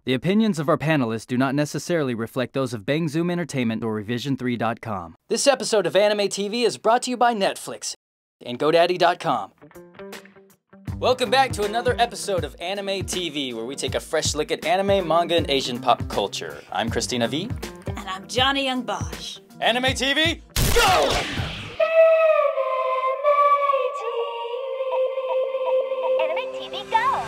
The opinions of our panelists do not necessarily reflect those of Bang Zoom Entertainment or Revision3.com. This episode of Anime TV is brought to you by Netflix and GoDaddy.com. Welcome back to another episode of Anime TV, where we take a fresh look at anime, manga, and Asian pop culture. I'm Christina V. And I'm Johnny Young Bosch. Anime TV, go! Anime TV, go!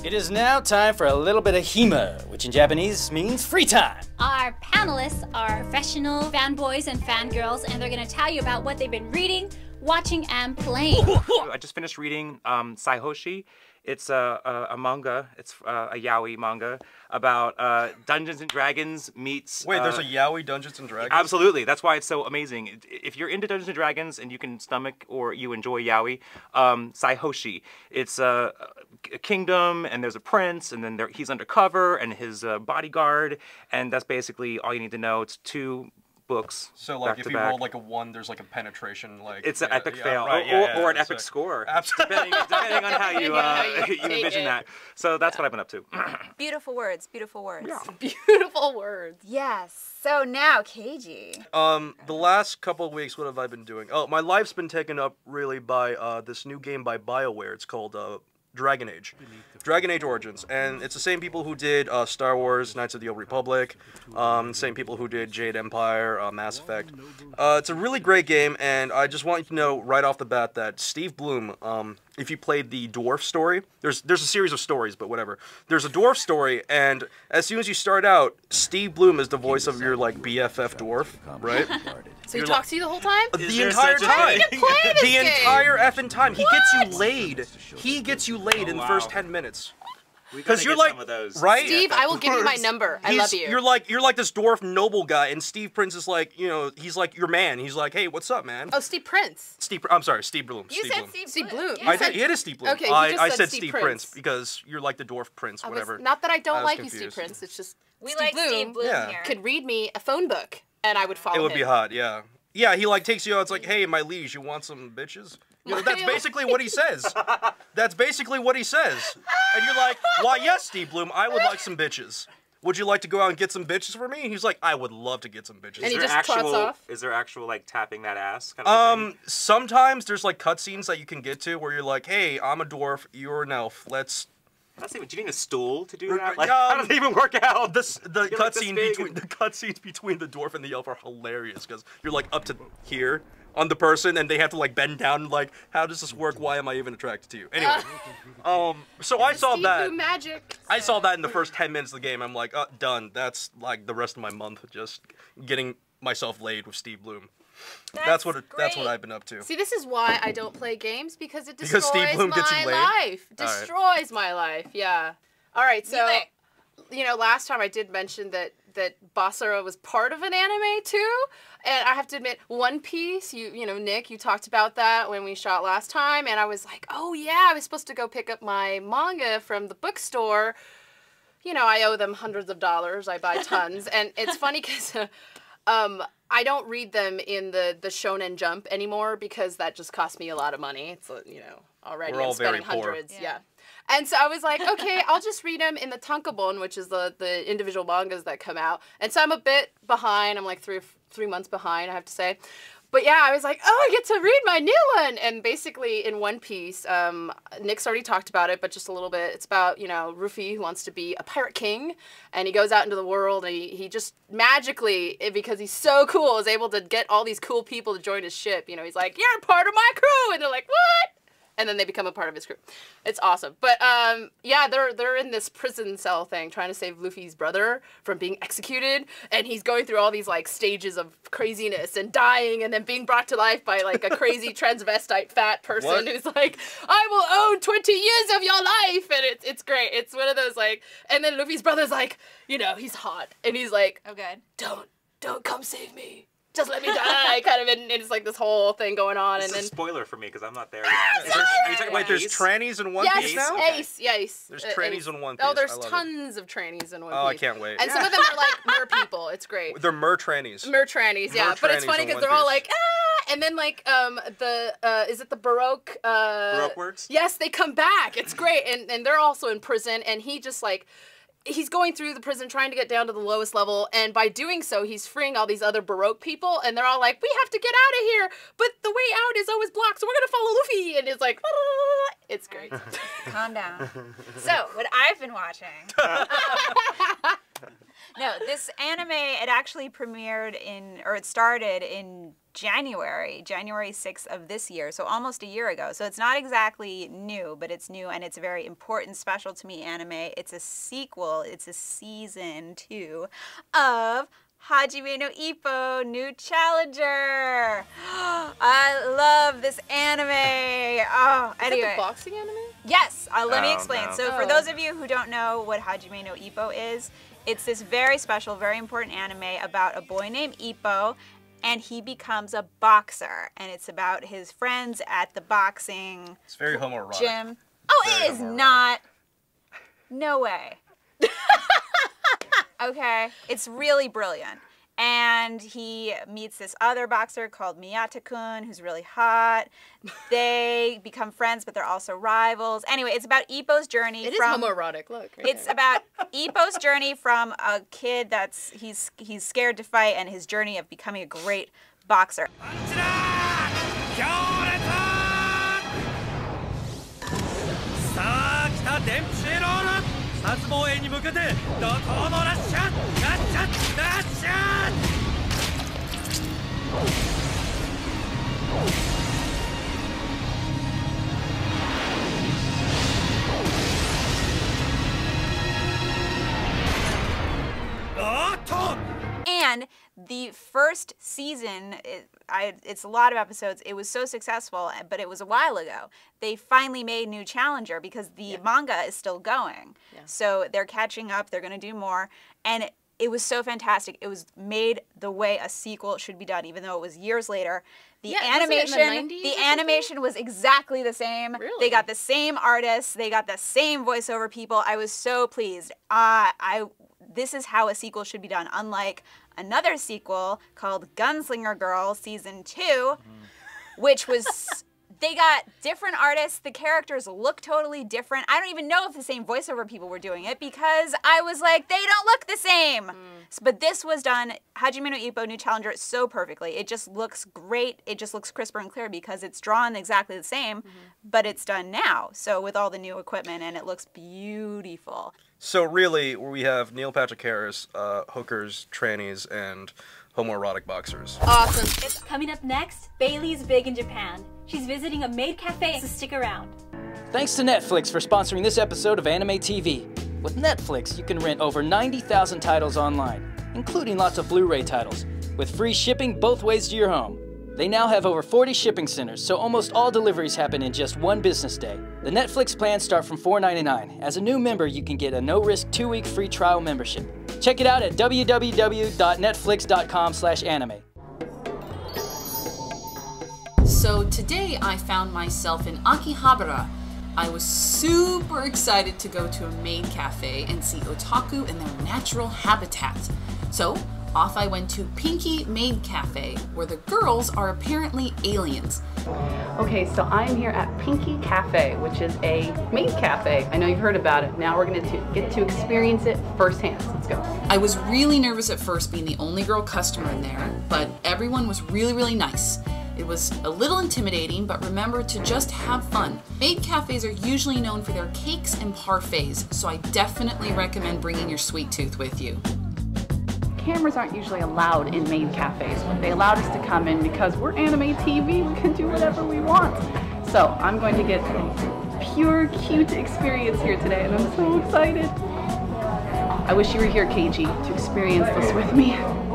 It is now time for a little bit of Hima, which in Japanese means free time. Our panelists are professional fanboys and fangirls, and they're going to tell you about what they've been reading, watching, and playing. I just finished reading Saihoshi. It's a manga. It's a yaoi manga about Dungeons and Dragons meets... Wait, there's a yaoi Dungeons and Dragons? Absolutely. That's why it's so amazing. If you're into Dungeons and Dragons and you can stomach or you enjoy yaoi, Saihoshi. It's a kingdom, and there's a prince, and then he's undercover, and his bodyguard, and that's basically all you need to know. It's 2 books. So like if you back. roll like a 1, there's like a penetration, like it's an epic fail, right, or an epic score, depending on how you envision that. So that's what I've been up to. Beautiful words, beautiful words. Yeah. Beautiful words. Yes. So now, Kaiji. The last couple of weeks, what have I been doing? Oh, my life's been taken up really by this new game by BioWare. It's called Dragon Age. Dragon Age Origins, and it's the same people who did Star Wars, Knights of the Old Republic, same people who did Jade Empire, Mass Effect. It's a really great game, and I just want you to know right off the bat that Steve Bloom, if you played the dwarf story, there's a series of stories, but whatever. There's a dwarf story, and as soon as you start out, Steve Bloom is the voice of your like BFF dwarf, right? So he talks to you the whole time? The entire time. The entire effing time. He gets you laid. He gets you laid in the first 10 minutes. Because you're like, some of those. Right? Steve, I will give you my number. I love you. You're like this dwarf noble guy, and Steve Prince is like, you know, he's like your man. He's like, hey, what's up, man? Oh, Steve Prince. I'm sorry, Steve Bloom. You said Steve Bloom. I did. It is Steve Bloom. Okay, I said Steve Prince because you're like the dwarf prince, whatever. Not that I don't like confused. you, Steve Prince. It's just We Steve like Bloom Steve Bloom here. could read me a phone book, and I would follow him. It would be hot, yeah. Yeah, he like takes you out. It's like, hey, my liege, you want some bitches? You know, that's basically what he says. That's basically what he says. And you're like, why, yes, Steve Bloom, I would like some bitches. Would you like to go out and get some bitches for me? And he's like, I would love to get some bitches. And he just trots off? Is there actual like tapping that ass kind of thing? Sometimes there's like cutscenes that you can get to where you're like, hey, I'm a dwarf, you're an elf, let's... Do you need a stool to do that? Like, how does it even work out? The cutscenes between the dwarf and the elf are hilarious because you're like up to here on the person and they have to like bend down and like, how does this work? Why am I even attracted to you? Anyway, so I saw that. Magic. I saw that in the first 10 minutes of the game. I'm like, done. That's like the rest of my month, just getting myself laid with Steve Bloom. That's what I've been up to. See, this is why I don't play games, because it destroys Steve Bloom gets you my laid? life. Destroys my life, yeah. All right, so, you know, last time I did mention that Basara was part of an anime, too. And I have to admit, One Piece, you know, Nick, you talked about that when we shot last time, and I was like, oh, yeah, I was supposed to go pick up my manga from the bookstore. You know, I owe them hundreds of dollars. I buy tons. And it's funny because... I don't read them in the Shonen Jump anymore because that just cost me a lot of money. It's, you know, already I'm spending hundreds. Yeah. And so I was like, okay, I'll just read them in the tankobon, which is the individual mangas that come out. And so I'm a bit behind. I'm like three months behind, I have to say. But yeah, I was like, oh, I get to read my new one. And basically in One Piece, Nick's already talked about it, but just a little bit. It's about, you know, Ruffy who wants to be a pirate king. And he goes out into the world and he just magically, because he's so cool, is able to get all these cool people to join his ship. You know, he's like, you're part of my crew. And they're like, what? and then they become a part of his crew. It's awesome. But yeah, they're in this prison cell thing trying to save Luffy's brother from being executed, and he's going through all these like stages of craziness and dying and then being brought to life by like a crazy transvestite fat person who's like, I will own 20 years of your life, and it's great. It's one of those like, and then Luffy's brother's like, you know, he's hot, and he's like, oh good, don't come save me. Just let me die, kind of, and it's like this whole thing going on, This and is a then spoiler for me because I'm not there Sorry. yet. Are you talking about there's Ace? trannies in One Piece now? Ace, yes. There's trannies in One Piece. Oh, there's I love it. tons of trannies in One Piece. Oh, I can't wait. And some of them are like mer people. It's great. They're mer trannies. Mer trannies, yeah. But it's trannies funny in because One they're all Piece. like, ah, and then like is it the Baroque? Baroque works? Yes, they come back. It's great, and they're also in prison, and he just like. He's going through the prison trying to get down to the lowest level, and by doing so, he's freeing all these other Baroque people, and they're all like, we have to get out of here, but the way out is always blocked, so we're gonna follow Luffy, and it's like, it's great. Calm down. So, what I've been watching. No, this anime, it actually premiered it started in January 6th of this year, so almost a year ago. So it's not exactly new, but it's new, and it's a very important, special to me anime. It's a sequel. It's a season 2 of Hajime no Ippo, New Challenger. I love this anime. Oh, anyway. Is that the boxing anime? Yes, let me explain. no. So for those of you who don't know what Hajime no Ippo is, it's this very special, very important anime about a boy named Ippo, and he becomes a boxer. And it's about his friends at the boxing It's very homoerotic. gym. Oh, Very it is homoerotic. not. No way. Okay, it's really brilliant. And he meets this other boxer called Miyata-kun, who's really hot. They become friends, but they're also rivals. Anyway, it's about Ippo's journey. It is homoerotic, look. Right It's there. about Ippo's journey from a kid that's he's scared to fight, and his journey of becoming a great boxer. 初防衛に向けて怒涛のラッシャーラッシャーラッシャー And the first season, it's a lot of episodes. It was so successful, but it was a while ago. They finally made New Challenger because the manga is still going. Yeah. So they're catching up. They're going to do more. And it was so fantastic. It was made the way a sequel should be done, even though it was years later. The animation was exactly the same. Really? They got the same artists. They got the same voiceover people. I was so pleased. This is how a sequel should be done, unlike another sequel called Gunslinger Girl Season 2, which was, they got different artists. The characters look totally different. I don't even know if the same voiceover people were doing it because I was like, they don't look the same. But this was done, Hajime no Ippo, New Challenger, so perfectly. It just looks great. It just looks crisper and clear because it's drawn exactly the same, but it's done now. So with all the new equipment, and it looks beautiful. So really, we have Neil Patrick Harris, hookers, trannies, and homoerotic boxers. Awesome. Coming up next, Bailey's big in Japan. She's visiting a Maid cafe, so stick around. Thanks to Netflix for sponsoring this episode of Anime TV. With Netflix, you can rent over 90,000 titles online, including lots of Blu-ray titles, with free shipping both ways to your home. They now have over 40 shipping centers, so almost all deliveries happen in just one business day. The Netflix plans start from $4.99. As a new member, you can get a no-risk 2-week free trial membership. Check it out at www.netflix.com/anime. So today I found myself in Akihabara. I was super excited to go to a maid cafe and see otaku in their natural habitat. So off I went to Pinky Maid Cafe, where the girls are apparently aliens. Okay, so I'm here at Pinky Cafe, which is a maid cafe. I know you've heard about it. Now we're going to get to experience it firsthand. Let's go. I was really nervous at first being the only girl customer in there, but everyone was really nice. It was a little intimidating, but remember to just have fun. Maid cafes are usually known for their cakes and parfaits, so I definitely recommend bringing your sweet tooth with you. Cameras aren't usually allowed in maid cafes, but they allowed us to come in because we're anime TV. We can do whatever we want. So I'm going to get a pure cute experience here today, and I'm so excited. I wish you were here, Kaiji, to experience this with me.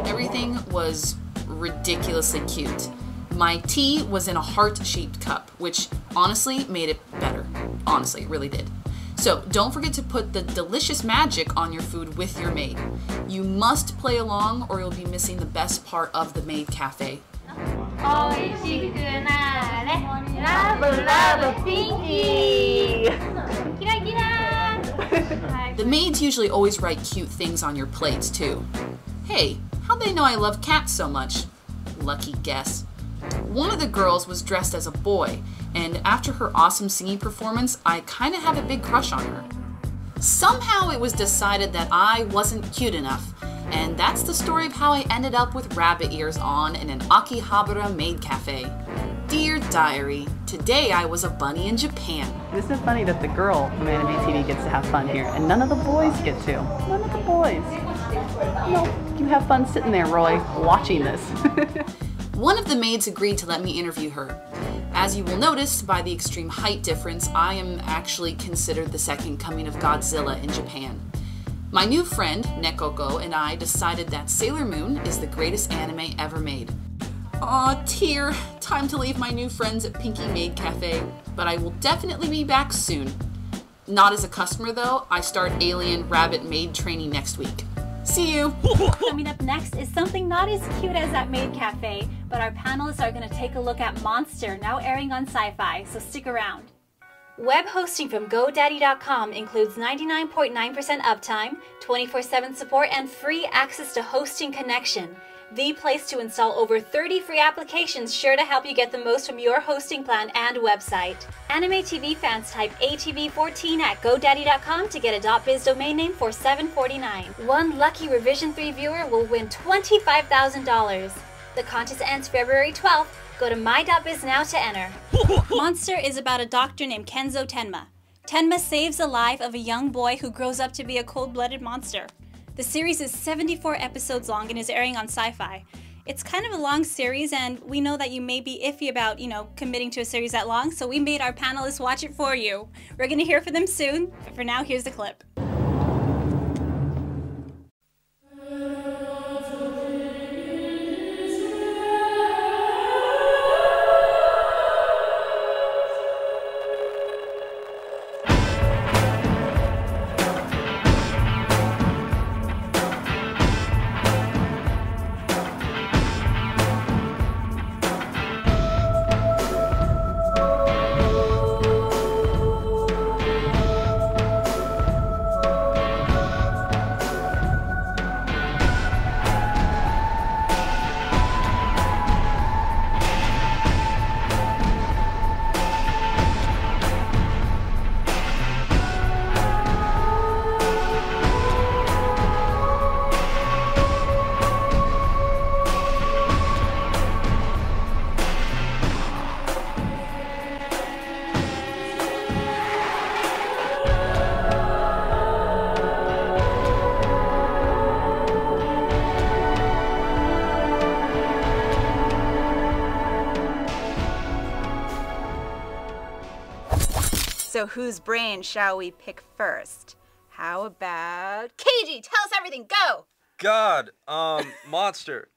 Everything was ridiculously cute. My tea was in a heart-shaped cup, which honestly made it better. Honestly, it really did. So don't forget to put the delicious magic on your food with your maid. You must play along or you'll be missing the best part of the Maid Cafe. The maids usually always write cute things on your plates too. Hey, how'd they know I love cats so much? Lucky guess. One of the girls was dressed as a boy, and after her awesome singing performance, I kinda have a big crush on her. Somehow it was decided that I wasn't cute enough, and that's the story of how I ended up with rabbit ears on in an Akihabara maid cafe. Dear Diary, today I was a bunny in Japan. Isn't it funny that the girl from Anime TV gets to have fun here, and none of the boys get to? None of the boys. No, you have fun sitting there, Roy, watching this. One of the maids agreed to let me interview her. As you will notice by the extreme height difference, I am actually considered the second coming of Godzilla in Japan. My new friend, Nekoko, and I decided that Sailor Moon is the greatest anime ever made. Aw, tear. Time to leave my new friends at Pinky Maid Cafe, but I will definitely be back soon. Not as a customer though, I start Alien Rabbit Maid training next week. See you! Coming up next is something not as cute as that Maid Cafe, but our panelists are going to take a look at Monster, now airing on Sci-Fi, so stick around. Web hosting from GoDaddy.com includes 99.9% uptime, 24/7 support, and free access to Hosting Connection, the place to install over 30 free applications sure to help you get the most from your hosting plan and website. Anime TV fans type ATV14 at GoDaddy.com to get a .biz domain name for $7.49. One lucky Revision 3 viewer will win $25,000. The contest ends February 12th. Go to my.biz now to enter. Monster is about a doctor named Kenzo Tenma. Tenma saves the life of a young boy who grows up to be a cold-blooded monster. The series is 74 episodes long and is airing on Sci-Fi. It's kind of a long series, and we know that you may be iffy about, committing to a series that long, so we made our panelists watch it for you. We're gonna hear from them soon, but for now, here's the clip. So whose brain shall we pick first? How about Kaiji? Tell us everything. Go. God, Monster.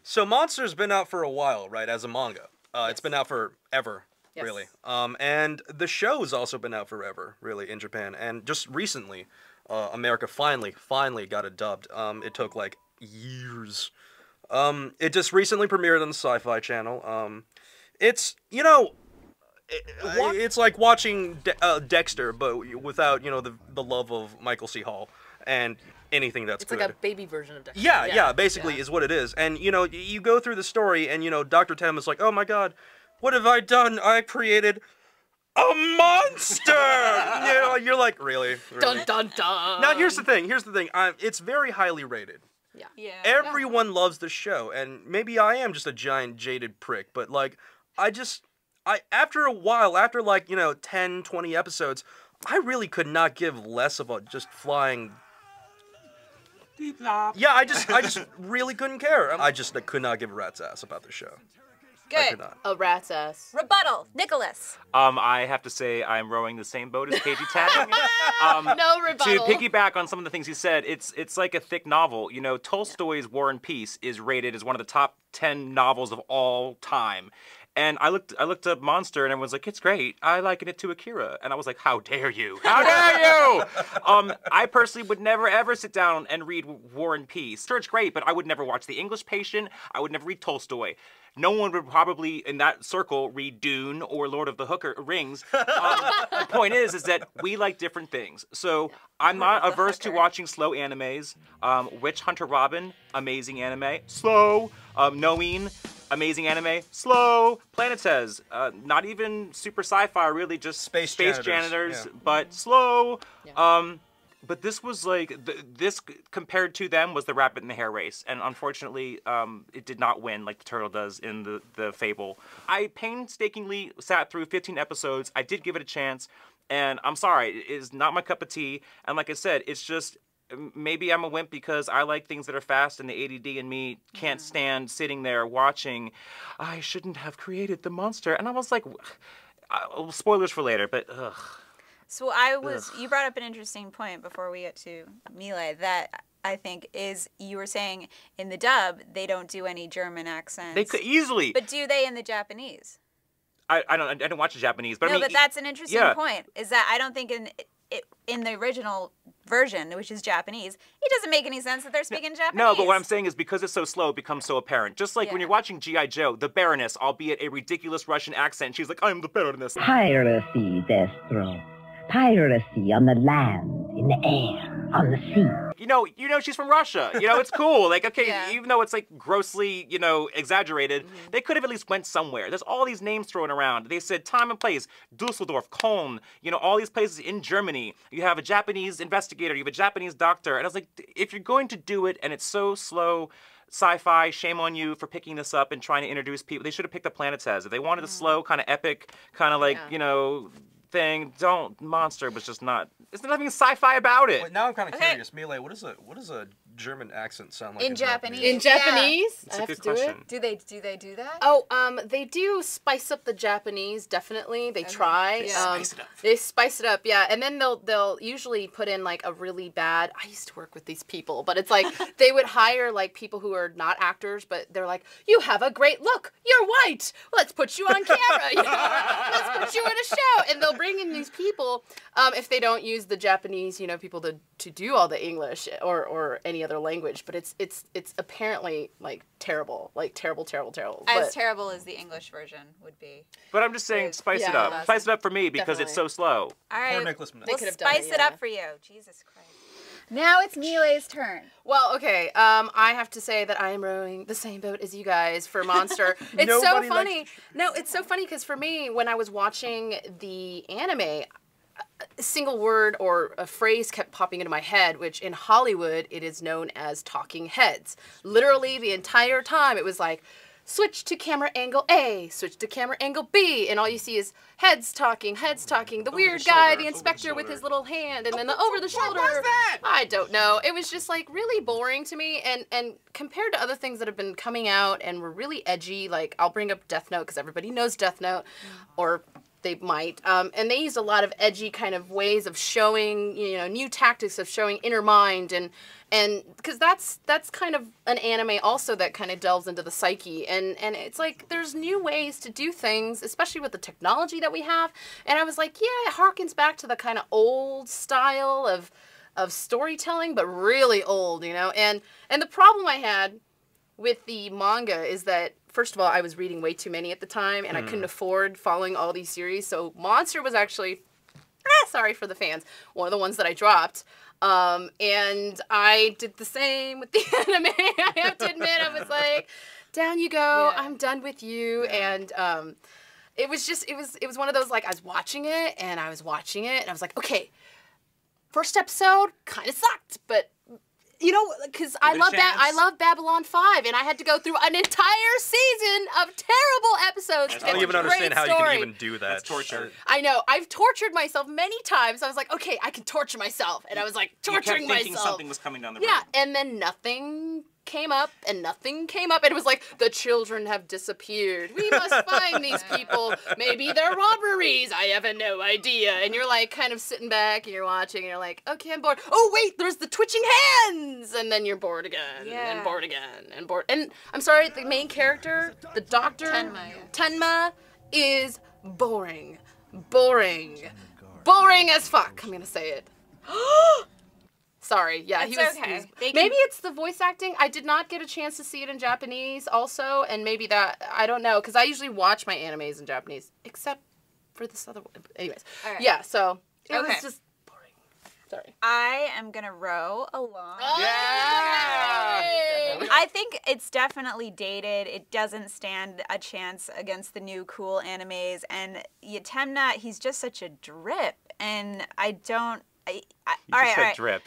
So Monster's been out for a while, right? As a manga, it's been out forever, really. And the show's also been out forever, really, in Japan. And just recently, America finally got it dubbed. It took like years. It just recently premiered on the Sci-Fi Channel. It's it's like watching Dexter, but without the love of Michael C. Hall and anything that's good. It's like a baby version of Dexter. Yeah, basically is what it is. And you go through the story, and Dr. Tem is like, oh my God, what have I done? I created a monster. You're like, really? Dun dun dun. Now here's the thing. It's very highly rated. Yeah. Everyone loves the show, and maybe I am just a giant jaded prick, but like, after a while, after like 10, 20 episodes, I really could not give less of a just flying. Yeah, I just really couldn't care. I just could not give a rat's ass about the show. Good. I could not. A rat's ass. Rebuttal, Nicholas. I have to say I'm rowing the same boat as Kaiji Tang. No rebuttal. To piggyback on some of the things you said, it's like a thick novel. You know, Tolstoy's War and Peace is rated as one of the top 10 novels of all time. And I looked up Monster, and everyone's like, it's great. I liken it to Akira. And I was like, how dare you? How dare you? I personally would never, ever sit down and read War and Peace. Sure, it's great, but I would never watch The English Patient. I would never read Tolstoy. No one would probably, in that circle, read Dune or Lord of the Rings. The point is that we like different things. So I'm not averse to watching slow animes. Witch Hunter Robin, amazing anime. Slow. Noeen, amazing anime. Slow. Planetes, not even super sci-fi, really just space janitors, yeah. but slow. Yeah. But this was like, this compared to them was the rabbit and the hare race. And unfortunately, it did not win like the turtle does in the fable. I painstakingly sat through 15 episodes. I did give it a chance. And I'm sorry, it is not my cup of tea. And like I said, it's just, maybe I'm a wimp because I like things that are fast and the ADD in me can't stand sitting there watching, I shouldn't have created the monster. And I was like, spoilers for later, but ugh. So you brought up an interesting point before we get to Miley that I think is, you were saying in the dub, they don't do any German accents. They could easily. But do they in the Japanese? I don't watch the Japanese, but no, I mean, but that's an interesting point, is that I don't think in the original version, which is Japanese, it doesn't make any sense that they're speaking Japanese. No, but what I'm saying is because it's so slow, it becomes so apparent. Just like when you're watching G.I. Joe, the Baroness, albeit a ridiculous Russian accent, she's like, I'm the Baroness. Piracy, Destro. Piracy on the land, in the air, on the sea. You know she's from Russia. You know, it's cool. Like, okay, even though it's like grossly, exaggerated, they could have at least went somewhere. There's all these names thrown around. They said time and place, Dusseldorf, Köln, all these places in Germany. You have a Japanese investigator, you have a Japanese doctor. And I was like, if you're going to do it and it's so slow, sci-fi, shame on you for picking this up and trying to introduce people. They should have picked the Planetes. If they wanted a slow, kind of epic, kind of like, thing, Monster was just not, there's nothing sci-fi about it. Wait, now I'm kind of curious, Miley, what does a German accent sound like in Japanese? In Japanese? It's a good question. Do they do that? Oh, they do spice up the Japanese, definitely. They try. Spice it up. They spice it up, yeah. And then they'll usually put in like a really bad, I used to work with these people, but it's like they would hire like people who are not actors, but they're like, you have a great look. You're white. Let's put you on camera. Let's put you in a show. And they'll bring in these people, if they don't use the Japanese, people to do all the English or any other language, but it's apparently like terrible, terrible. As terrible as the English version would be. But I'm just saying, spice it up. Spice it up for me because it's so slow. All right, We'll spice it up for you. Jesus Christ. Now it's Miley's turn. Well, okay, I have to say that I am rowing the same boat as you guys for Monster. It's so funny. No, it's so funny because for me, when I was watching the anime, a single word or a phrase kept popping into my head, which in Hollywood, it is known as talking heads. Literally the entire time, it was like, switch to camera angle A, switch to camera angle B, and all you see is heads talking, the weird guy, the inspector with his little hand, and then the over the shoulder. What was that? I don't know. It was just like really boring to me, and compared to other things that have been coming out and were really edgy, like I'll bring up Death Note because everybody knows Death Note, or they might, and they used a lot of edgy kind of ways of showing, new tactics of showing inner mind, and because that's kind of an anime also that kind of delves into the psyche, and it's like there's new ways to do things, especially with the technology that we have, and I was like, yeah, it harkens back to the kind of old style of storytelling, but really old, and the problem I had with the manga is that, first of all, I was reading way too many at the time, and I couldn't afford following all these series, so Monster was actually, sorry for the fans, one of the ones that I dropped. And I did the same with the anime. I have to admit, I was like, down you go, I'm done with you, and it was just, it was one of those, like, I was watching it, and I was like, okay, first episode kind of sucked, but because I love Babylon 5, and I had to go through an entire season of terrible episodes to get I don't even understand how you can even do that. That's torture. I know. I've tortured myself many times. I was like, okay, I can torturing myself. And I was like, torturing you kept thinking myself. Something was coming down the road. Yeah, and then nothing came up and nothing came up. And it was like, the children have disappeared. We must find these people. Maybe they're robberies. I have no idea. And you're like kind of sitting back and you're watching and you're like, okay, I'm bored. Oh, wait, there's the twitching hands. And then you're bored again and bored again and bored. And I'm sorry, the main character, the doctor, Tenma, is boring. Boring as fuck. I'm gonna say it. Sorry, yeah, he was maybe it's the voice acting. I did not get a chance to see it in Japanese also, and maybe that, I don't know, because I usually watch my animes in Japanese, except for this other one. Anyways, yeah, so it was just boring. Sorry. I am gonna row along. Yeah! I think it's definitely dated. It doesn't stand a chance against the new cool animes, and Yatemna, he's just such a drip, and I don't... all right. Drip.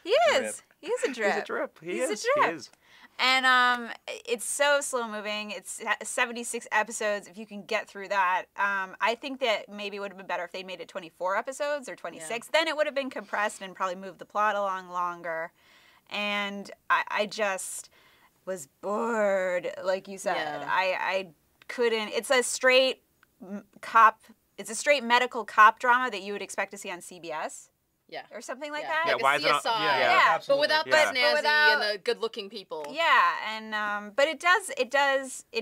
He is. He is a drip. He's a drip. He's a drip. He is. And it's so slow moving. It's 76 episodes. If you can get through that, I think that maybe it would have been better if they made it 24 episodes or 26. Yeah. Then it would have been compressed and probably moved the plot along longer. And I just was bored, like you said. Yeah. I couldn't. It's a straight cop. It's a straight medical cop drama that you would expect to see on CBS. Yeah. Or something like that. Yeah, why is it on? Yeah, but without the snazzy and the good-looking people. Yeah, and but it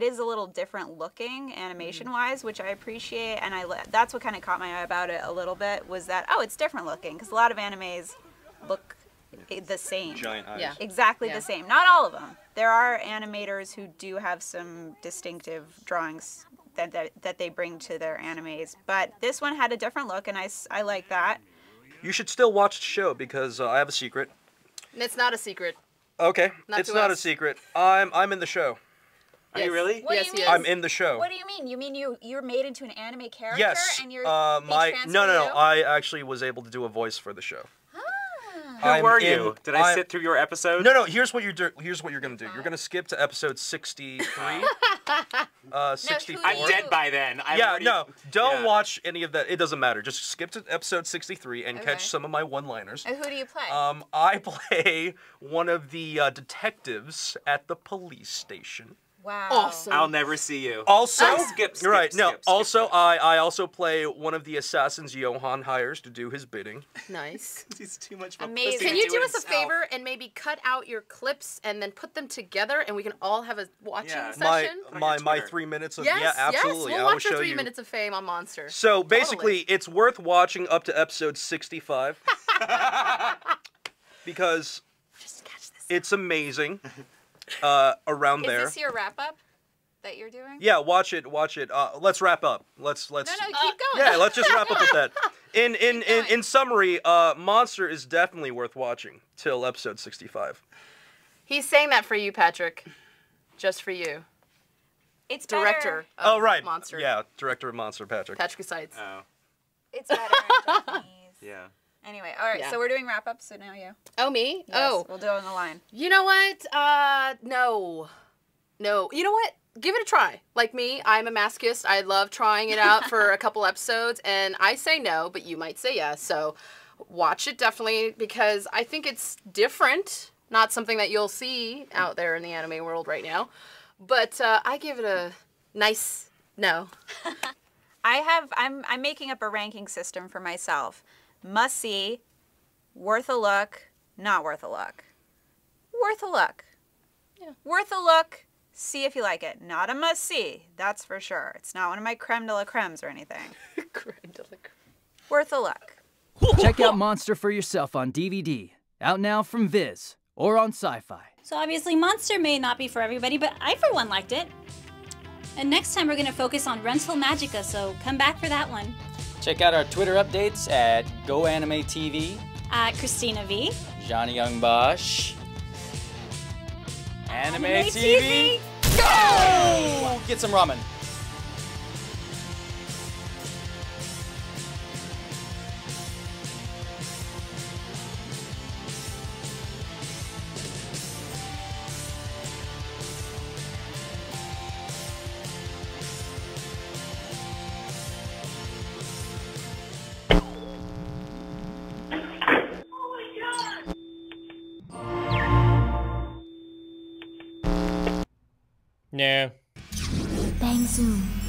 is a little different looking animation-wise, which I appreciate, and that's what kind of caught my eye about it a little bit, was that, oh, it's different looking, because a lot of animes look the same. Giant eyes. Yeah. Exactly the same. Not all of them. There are animators who do have some distinctive drawings that they bring to their animes, but this one had a different look, and I like that. You should still watch the show because I have a secret. It's not a secret. Okay, it's not a secret. I'm in the show. Are you really? What do you mean? I'm in the show. What do you mean? You mean you're made into an anime character? Yes. And you're No. I actually was able to do a voice for the show. Who were you? Did I sit through your episode? No. Here's what you're gonna do. You're gonna skip to episode 63. 64. I'm dead by then. Don't watch any of that. It doesn't matter. Just skip to episode 63 and catch some of my one-liners. And who do you play? I play one of the detectives at the police station. Wow. Awesome. I'll never see you. Also, skip. I also play one of the assassins Johan hires to do his bidding. Nice. He's too much of a Amazing. pussy Can to you do it us a himself. favor and maybe cut out your clips and then put them together and we can all have a watching session? My 3 minutes of yes, absolutely. Yes, we'll I will watch your show 3 you. minutes of fame on Monster. So basically, it's worth watching up to episode 65 because it's amazing. Around there. Is this your wrap up that you're doing? Yeah, watch it. Let's wrap up. Let's. No, keep going. Yeah, let's just wrap up with that. In summary, Monster is definitely worth watching till episode 65. He's saying that for you, Patrick. Just for you. It's director. Of right. Monster. Yeah, director of Monster, Patrick. Patrick Sides. Oh. It's better in Japanese. Yeah. Anyway, all right. So we're doing wrap up. So now you. Oh, me? Yes, we'll do it on the line. You know what? No. You know what? Give it a try. Like me, I'm a masochist. I love trying it out for a couple episodes, and I say no, but you might say yes. So watch it definitely because I think it's different. Not something that you'll see out there in the anime world right now. But I give it a nice no. I'm making up a ranking system for myself. Must see, worth a look, not worth a look. Worth a look. Yeah. Worth a look. See if you like it. Not a must see, that's for sure. It's not one of my creme de la cremes or anything. Creme de la creme. Worth a look. Check out Monster for yourself on DVD. Out now from Viz or on Sci-Fi. So obviously Monster may not be for everybody, but I for one liked it. And next time we're going to focus on Rental Magica, so come back for that one. Check out our Twitter updates at GoAnimeTV, At Christina V. Johnny Young Bosch, Anime TV. Go! Get some ramen. No. Bang Zoom.